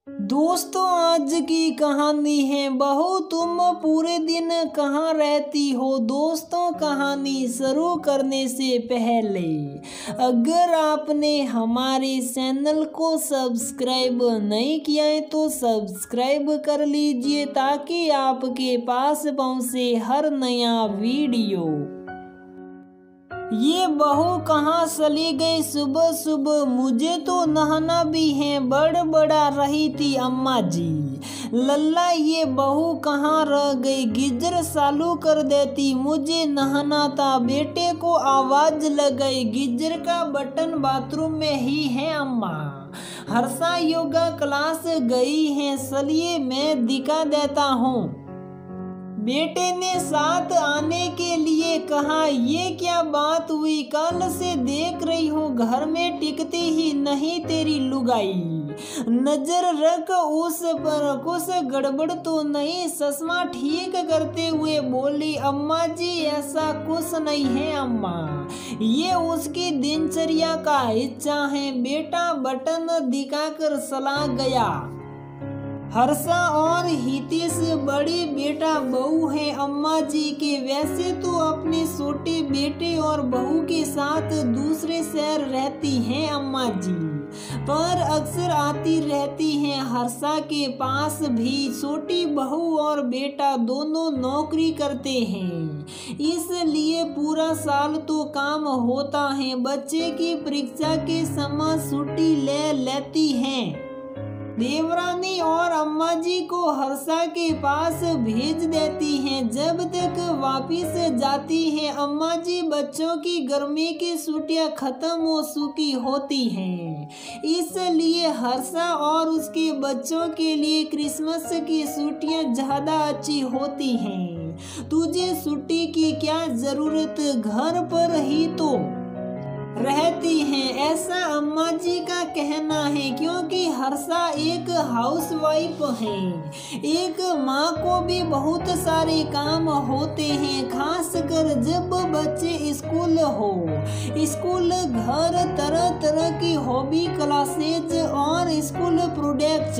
दोस्तों, आज की कहानी है बहू तुम पूरे दिन कहाँ रहती हो। दोस्तों, कहानी शुरू करने से पहले अगर आपने हमारे चैनल को सब्सक्राइब नहीं किया है तो सब्सक्राइब कर लीजिए ताकि आपके पास पहुँचे हर नया वीडियो। ये बहू कहाँ चली गई सुबह सुबह, मुझे तो नहाना भी है, बड़ा रही थी अम्मा जी। लल्ला, ये बहू कहाँ रह गई, गीजर चालू कर देती, मुझे नहाना था। बेटे को आवाज लगाई, गीजर का बटन बाथरूम में ही है अम्मा। हर्षा योगा क्लास गई है, चलिए मैं दिखा देता हूँ। बेटे ने साथ आने के लिए कहा। ये क्या बात हुई, कल से देख रही हूँ घर में टिकती ही नहीं तेरी लुगाई। नजर रख उस पर, कुछ गड़बड़ तो नहीं। चश्मा ठीक करते हुए बोली, अम्मा जी ऐसा कुछ नहीं है अम्मा, ये उसकी दिनचर्या का हिस्सा है। बेटा बटन दिखाकर चला गया। हर्षा और हितेश बड़े बेटा बहू हैं अम्मा जी के। वैसे तो अपने छोटे बेटे और बहू के साथ दूसरे शहर रहती हैं अम्मा जी, पर अक्सर आती रहती हैं हर्षा के पास भी। छोटी बहू और बेटा दोनों नौकरी करते हैं, इसलिए पूरा साल तो काम होता है। बच्चे की परीक्षा के समय छुट्टी ले लेती हैं। देवरानी और अम्मा जी को हर्षा के पास भेज देती हैं। जब तक वापिस जाती हैं अम्मा जी बच्चों की गर्मी की छुट्टियां खत्म हो चुकी होती हैं, इसलिए हर्षा और उसके बच्चों के लिए क्रिसमस की छुट्टियां ज्यादा अच्छी होती हैं। तुझे छुट्टी की क्या जरूरत, घर पर ही तो रहती हैं, ऐसा अम्मा जी का कहना है। क्योंकि हर्षा एक हाउसवाइफ है, एक माँ को भी बहुत सारे काम होते हैं, खासकर जब बच्चे स्कूल हो। स्कूल, घर, तरह तरह की हॉबी क्लासेज और स्कूल प्रोजेक्ट्स,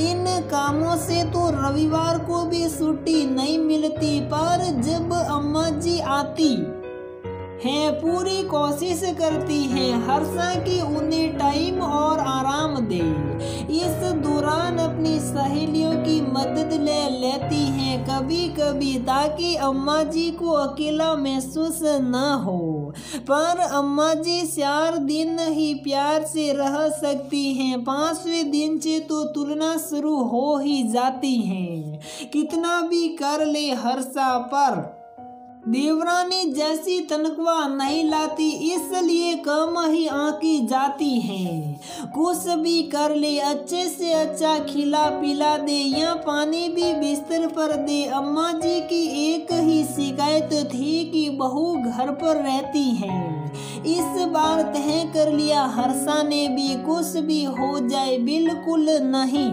इन कामों से तो रविवार को भी छुट्टी नहीं मिलती। पर जब अम्मा जी आती हैं पूरी कोशिश करती हैं हर्षा की उन्हें टाइम और आराम दे। इस दौरान अपनी सहेलियों की मदद ले लेती हैं कभी कभी, ताकि अम्मा जी को अकेला महसूस न हो। पर अम्मा जी 4 दिन ही प्यार से रह सकती हैं, 5वें दिन से तो तुलना शुरू हो ही जाती है। कितना भी कर ले हर्षा, पर देवरानी जैसी तनख्वाह नहीं लाती, इसलिए कम ही आंकी जाती हैं। कुछ भी कर ले, अच्छे से अच्छा खिला पिला दे या पानी भी बिस्तर पर दे। अम्मा जी की एक ही शिकायत थी कि बहू घर पर रहती हैं। इस बार तय कर लिया हर्षा ने भी, कुछ भी हो जाए बिल्कुल नहीं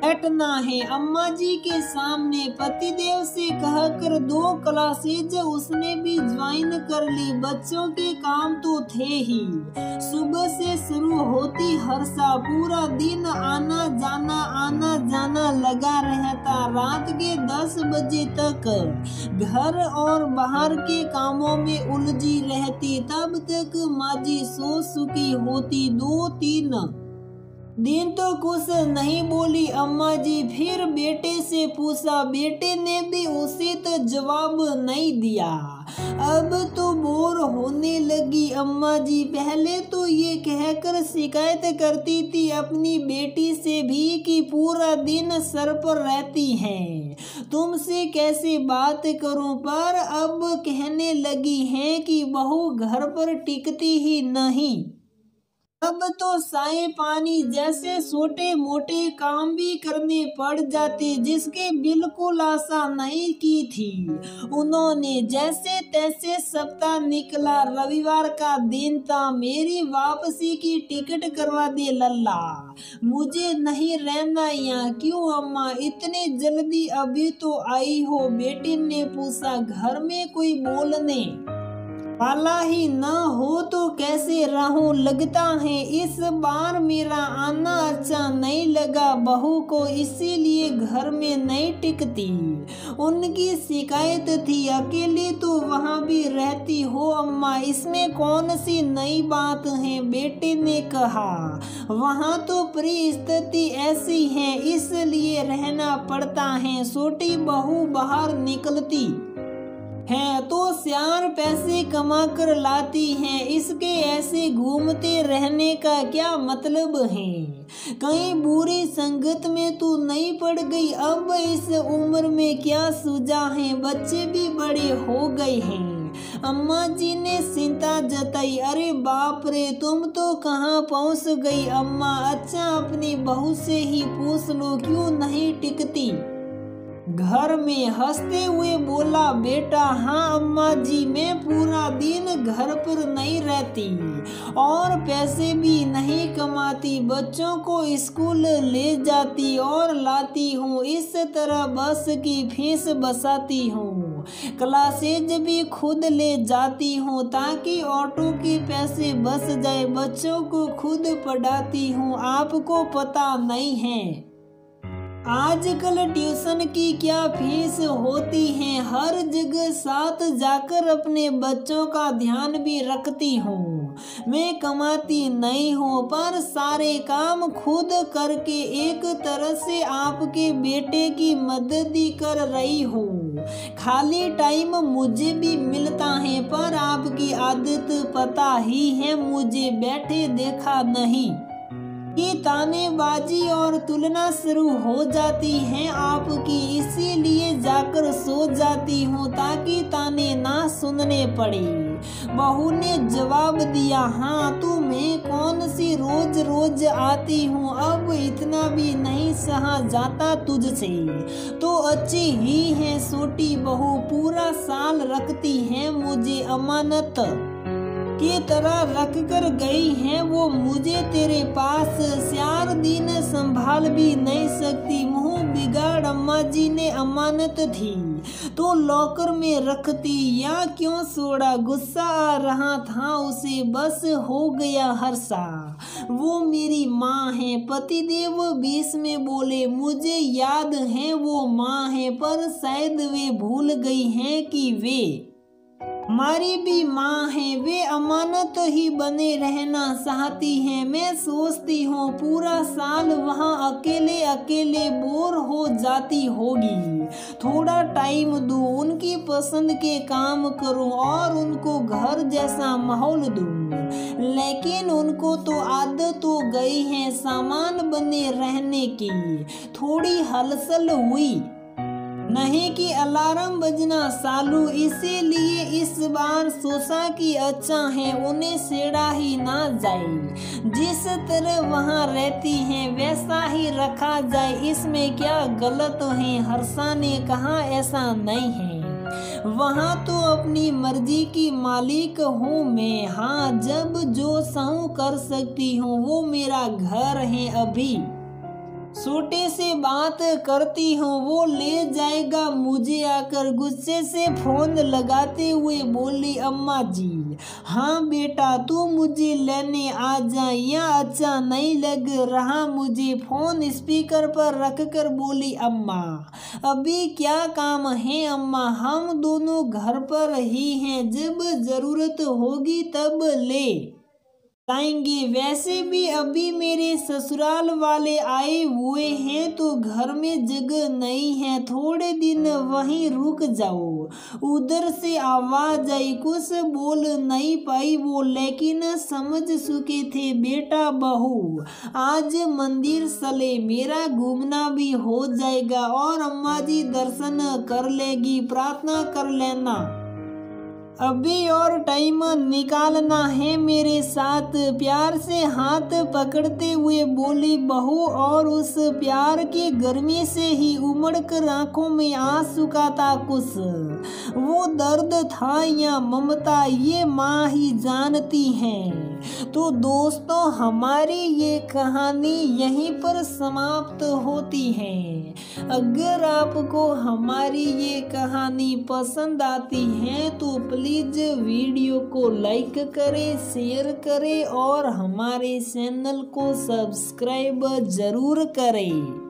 हटना है अम्मा जी के सामने। पतिदेव से कहकर 2 क्लासेज उसने भी ज्वाइन कर ली। बच्चों के काम तो थे ही, सुबह से शुरू होती हर्षा, पूरा दिन आना जाना लगा रहता। रात के 10 बजे तक घर और बाहर के कामों में उलझी रहती, तब तक माँ जी सो चुकी होती। 2-3 दिन तो कुछ नहीं बोली अम्मा जी। फिर बेटे से पूछा, बेटे ने भी उचित जवाब नहीं दिया। अब तो बोर होने लगी अम्मा जी। पहले तो ये कहकर शिकायत करती थी अपनी बेटी से भी कि पूरा दिन सर पर रहती हैं, तुमसे कैसे बात करूं, पर अब कहने लगी हैं कि बहू घर पर टिकती ही नहीं। अब तो चाय पानी जैसे छोटे मोटे काम भी करने पड़ जाते, जिसके बिल्कुल आशा नहीं की थी उन्होंने। जैसे तैसे सप्ताह निकला, रविवार का दिन था। मेरी वापसी की टिकट करवा दे लल्ला, मुझे नहीं रहना यहाँ। क्यों अम्मा, इतने जल्दी अभी तो आई हो, बेटे ने पूछा। घर में कोई बोलने वाला ही न हो तो कैसे रहूं, लगता है इस बार मेरा आना अच्छा नहीं लगा बहू को, इसीलिए घर में नहीं टिकती। उनकी शिकायत थी अकेले तो वहाँ भी रहती हो अम्मा, इसमें कौन सी नई बात है, बेटे ने कहा। वहाँ तो परिस्थिति ऐसी है इसलिए रहना पड़ता है। छोटी बहू बाहर निकलती है तो 4 पैसे कमा कर लाती है, इसके ऐसे घूमते रहने का क्या मतलब है। कहीं बुरी संगत में तू नहीं पड़ गई, अब इस उम्र में क्या सूझा है, बच्चे भी बड़े हो गए हैं। अम्मा जी ने चिंता जताई। अरे बाप रे, तुम तो कहाँ पहुँच गई अम्मा। अच्छा अपनी बहू से ही पूछ लो क्यों नहीं टिकती। घर में हंसते हुए बोला बेटा। हाँ अम्मा जी, मैं पूरा दिन घर पर नहीं रहती और पैसे भी नहीं कमाती, बच्चों को स्कूल ले जाती और लाती हूँ, इस तरह बस की फीस बचाती हूँ, क्लासेज भी खुद ले जाती हूँ ताकि ऑटो के पैसे बच जाए, बच्चों को खुद पढ़ाती हूँ। आपको पता नहीं है आजकल ट्यूशन की क्या फीस होती है, हर जगह साथ जाकर अपने बच्चों का ध्यान भी रखती हूँ। मैं कमाती नहीं हूँ पर सारे काम खुद करके एक तरह से आपके बेटे की मदद ही कर रही हूँ। खाली टाइम मुझे भी मिलता है पर आपकी आदत पता ही है, मुझे बैठे देखा नहीं कि तानेबाजी और तुलना शुरू हो जाती है आपकी, इसीलिए जाकर सो जाती हूँ ताकि ताने ना सुनने पड़े। बहू ने जवाब दिया, हाँ तो मैं कौन सी रोज रोज आती हूँ, अब इतना भी नहीं सहा जाता तुझसे। तो अच्छी ही है छोटी बहू, पूरा साल रखती है मुझे अमानत की तरह रख कर गई है वो मुझे तेरे पास, 4 दिन संभाल भी नहीं सकती। मुंह बिगाड़ अम्मा जी ने अमानत थी तो लॉकर में रखती, या क्यों छोड़ा, गुस्सा आ रहा था उसे, बस हो गया हर्षा, वो मेरी माँ है। पतिदेव बीच में बोले, मुझे याद है वो माँ है पर शायद वे भूल गई हैं कि वे हमारी भी माँ है, वे अमानत ही बने रहना चाहती हैं। मैं सोचती हूँ पूरा साल वहाँ अकेले अकेले बोर हो जाती होगी, थोड़ा टाइम दूँ, उनकी पसंद के काम करूँ और उनको घर जैसा माहौल दूँ। लेकिन उनको तो आदत हो गई है सामान बने रहने की। थोड़ी हलचल हुई नहीं कि अलार्म बजना चालू, इसीलिए इस बार सोचा कि अच्छा है उन्हें छेड़ा ही ना जाए, जिस तरह वहाँ रहती हैं वैसा ही रखा जाए, इसमें क्या गलत है। हर्षा ने कहा, ऐसा नहीं है, वहाँ तो अपनी मर्जी की मालिक हूँ मैं। हाँ, जब जो चाहूँ कर सकती हूँ, वो मेरा घर है। अभी छोटे से बात करती हूँ, वो ले जाएगा मुझे आकर। गुस्से से फोन लगाते हुए बोली अम्मा जी, हाँ बेटा तू मुझे लेने आ जा, या अच्छा नहीं लग रहा मुझे। फोन स्पीकर पर रखकर बोली अम्मा, अभी क्या काम है अम्मा, हम दोनों घर पर ही हैं, जब जरूरत होगी तब ले जाएंगे। वैसे भी अभी मेरे ससुराल वाले आए हुए हैं तो घर में जगह नहीं है, थोड़े दिन वहीं रुक जाओ। उधर से आवाज आई, कुछ बोल नहीं पाई वो, लेकिन समझ चुके थे बेटा बहू आज मंदिर चले, मेरा घूमना भी हो जाएगा और अम्मा जी दर्शन कर लेगी, प्रार्थना कर लेना। अभी और टाइम निकालना है मेरे साथ, प्यार से हाथ पकड़ते हुए बोली बहू, और उस प्यार की गर्मी से ही उमड़ कर आंखों में आ चुका था कुछ। वो दर्द था या ममता, ये माँ ही जानती है। तो दोस्तों हमारी ये कहानी यहीं पर समाप्त होती है। अगर आपको हमारी ये कहानी पसंद आती है तो प्लीज़ वीडियो को लाइक करें, शेयर करें और हमारे चैनल को सब्सक्राइब ज़रूर करें।